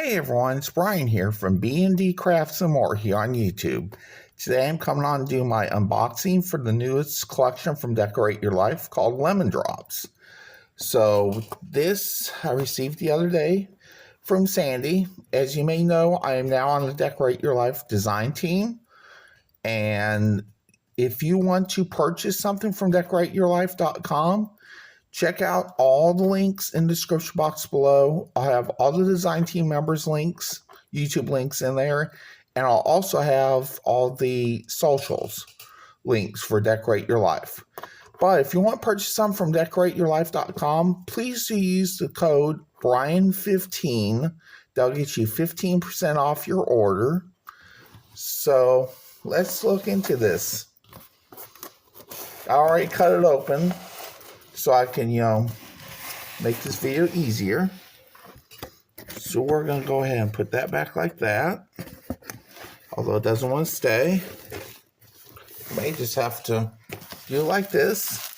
Hey everyone, it's Brian here from B&D Crafts and More here on YouTube. Today I'm coming on to do my unboxing for the newest collection from Decorate Your Life called Lemondrops. So this I received the other day from Sandy. As you may know, I am now on the Decorate Your Life design team. And if you want to purchase something from decorateyourlife.com, check out all the links in the description box below. I'll have all the design team members' links, YouTube links in there, and I'll also have all the socials links for Decorate Your Life. But if you want to purchase some from decorateyourlife.com, please do use the code Brian15. That'll get you 15% off your order. So let's look into this. I already cut it open so I can, make this video easier. So we're going to go ahead and put that back like that. Although it doesn't want to stay. May just have to do it like this.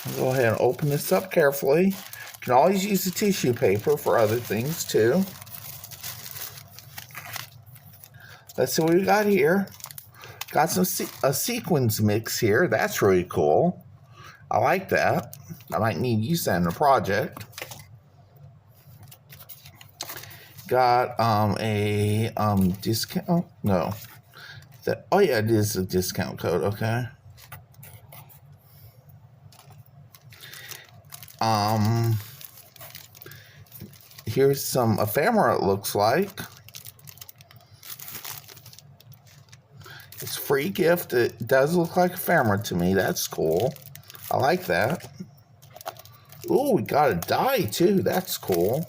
I'll go ahead and open this up carefully. You can always use the tissue paper for other things too. Let's see what we got here. Got a sequins mix here. That's really cool. I like that. I might need to use that in a project. Got a discount. No. Oh yeah, it is a discount code. Okay. Here's some ephemera. It looks like. It's a free gift. It does look like ephemera to me. That's cool. I like that. Ooh, we got a die too. That's cool.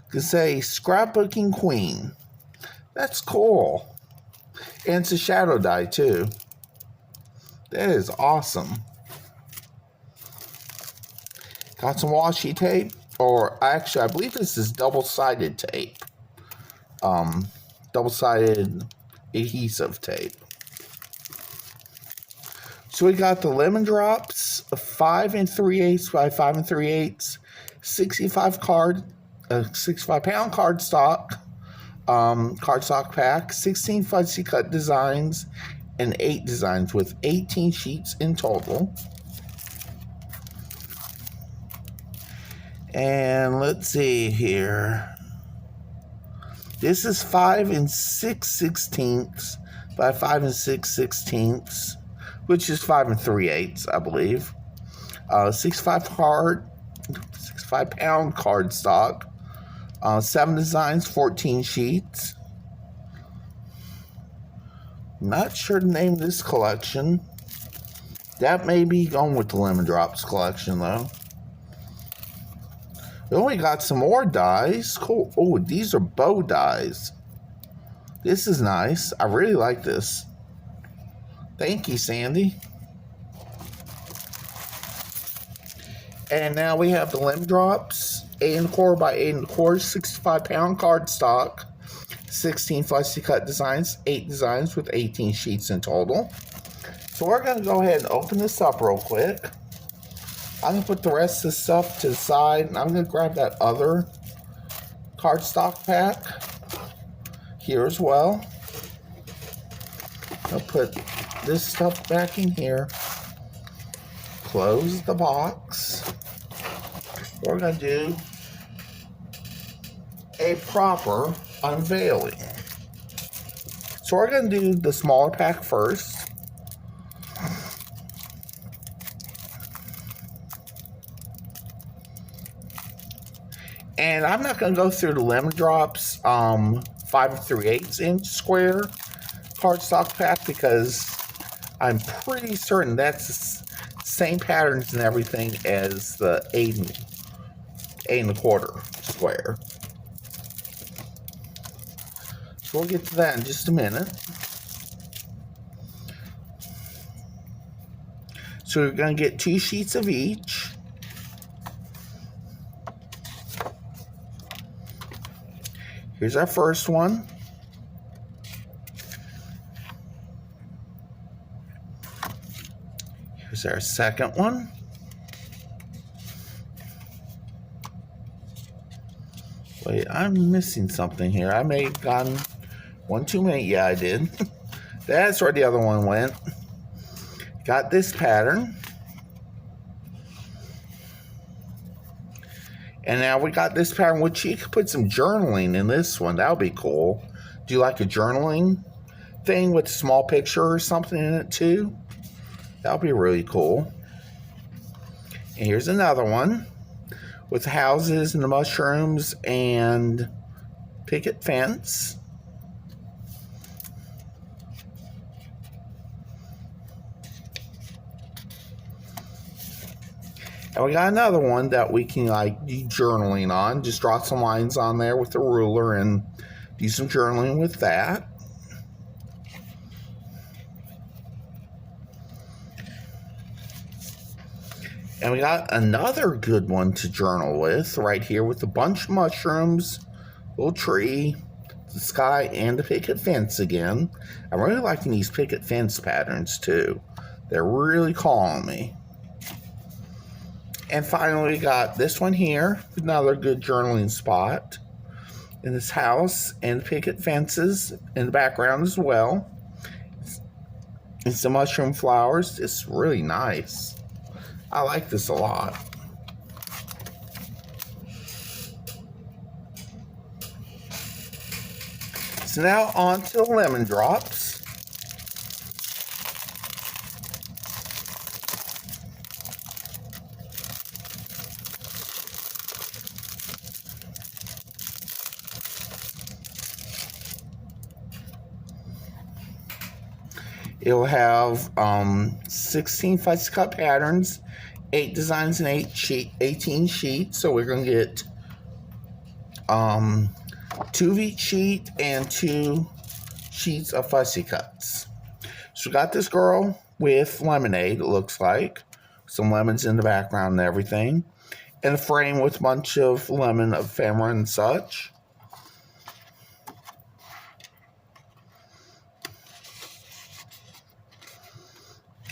Could say scrapbooking queen. That's cool. And it's a shadow die too. That is awesome. Got some washi tape. Or actually, I believe this is double-sided tape. Double-sided adhesive tape. So we got the Lemondrops 5 3/8 by 5 3/8, 65 pound cardstock pack, 16 fuzzy cut designs, and 8 designs with 18 sheets in total. And let's see here. This is 5 6/16 by 5 6/16, which is 5 3/8, I believe. 65 pound cardstock. 7 designs, 14 sheets. Not sure the name of this collection. That may be going with the Lemondrops collection, though. Oh, we got some more dies. Cool. Oh, these are bow dies. This is nice. I really like this. Thank you, Sandy. And now we have the Lemondrops 8 1/4 by 8 1/4, 65 pound cardstock, 16 fussy cut designs, 8 designs with 18 sheets in total. So we're going to go ahead and open this up real quick. I'm going to put the rest of the stuff to the side, and I'm going to grab that other cardstock pack here as well. I'll put this stuff back in here. Close the box. We're going to do a proper unveiling. So we're going to do the smaller pack first. And I'm not going to go through the Lemondrops 5 3/8 inch square cardstock pack because I'm pretty certain that's the same patterns and everything as the 8 1/4 square. So we'll get to that in just a minute. So we're going to get 2 sheets of each. Here's our first one. Here's our second one. Wait, I'm missing something here. I may have gotten one too many. Yeah, I did. That's where the other one went. Got this pattern. And now we got this pattern, which you could put some journaling in this one. That would be cool. Do you like a journaling thing with a small picture or something in it too? That would be really cool. And here's another one with houses and the mushrooms and picket fence. And we got another one that we can like do journaling on. Just draw some lines on there with a ruler and do some journaling with that. And we got another good one to journal with right here with a bunch of mushrooms, little tree, the sky, and the picket fence again. I'm really liking these picket fence patterns too. They're really calling me. And finally, we got this one here, another good journaling spot in this house, and picket fences in the background as well. And some mushroom flowers. It's really nice. I like this a lot. So now on to the lemon drops. It'll have 16 fussy cut patterns, 8 designs, and 18 sheets. So we're going to get 2 of each sheet and 2 sheets of fussy cuts. So we got this girl with lemonade, it looks like. Some lemons in the background and everything. And a frame with a bunch of lemon ephemera and such.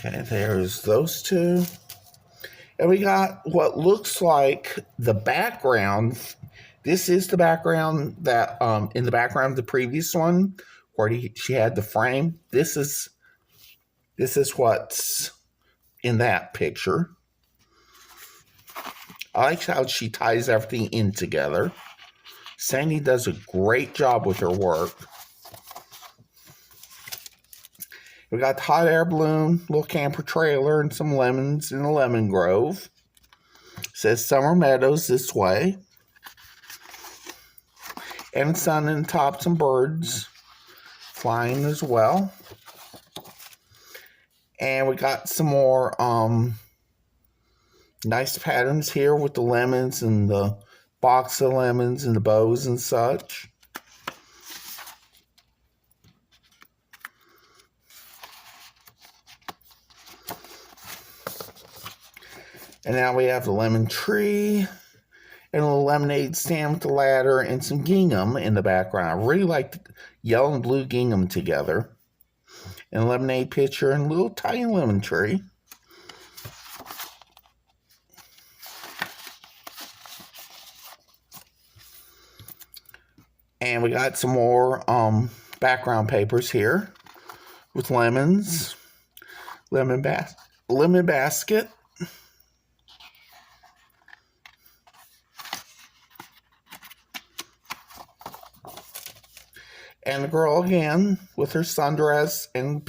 Okay, there's those 2. And we got what looks like the background. This is the background that, in the background of the previous one, where she had the frame. This is what's in that picture. I like how she ties everything in together. Sandy does a great job with her work. We got the hot air balloon, little camper trailer, and some lemons in a lemon grove. It says Summer Meadows this way. And sun and top, some birds flying as well. And we got some more nice patterns here with the lemons and the box of lemons and the bows and such. And now we have the lemon tree and a little lemonade stand with the ladder and some gingham in the background. I really like the yellow and blue gingham together. And a lemonade pitcher and a little tiny lemon tree. And we got some more background papers here with lemons, lemon basket. And the girl again with her sundress and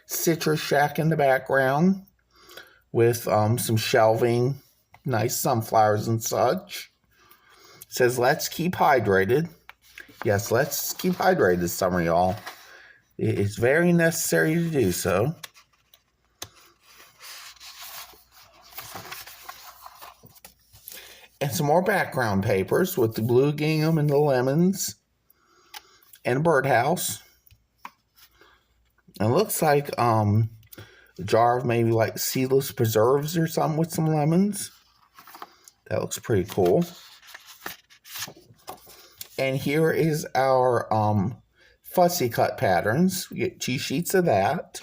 citrus shack in the background with some shelving, nice sunflowers and such. It says, let's keep hydrated. Yes, let's keep hydrated this summer, y'all. It's very necessary to do so. And some more background papers with the blue gingham and the lemons. And a birdhouse. And it looks like a jar of maybe like seedless preserves or something with some lemons. That looks pretty cool. And here is our fussy cut patterns. We get 2 sheets of that.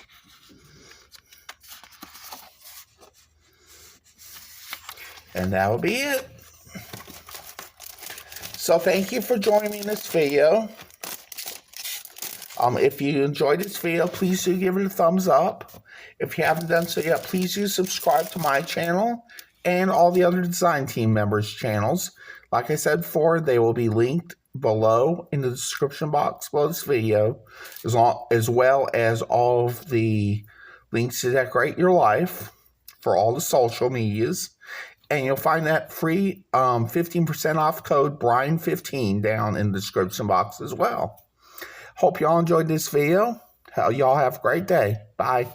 And that will be it. So thank you for joining me in this video. If you enjoyed this video, please do give it a thumbs up. If you haven't done so yet, please do subscribe to my channel and all the other design team members' channels. Like I said before, they will be linked below in the description box below this video, as well as all of the links to decorate your life for all the social medias. And you'll find that free 15% off code Brian15 down in the description box as well. Hope y'all enjoyed this video. Y'all have a great day. Bye.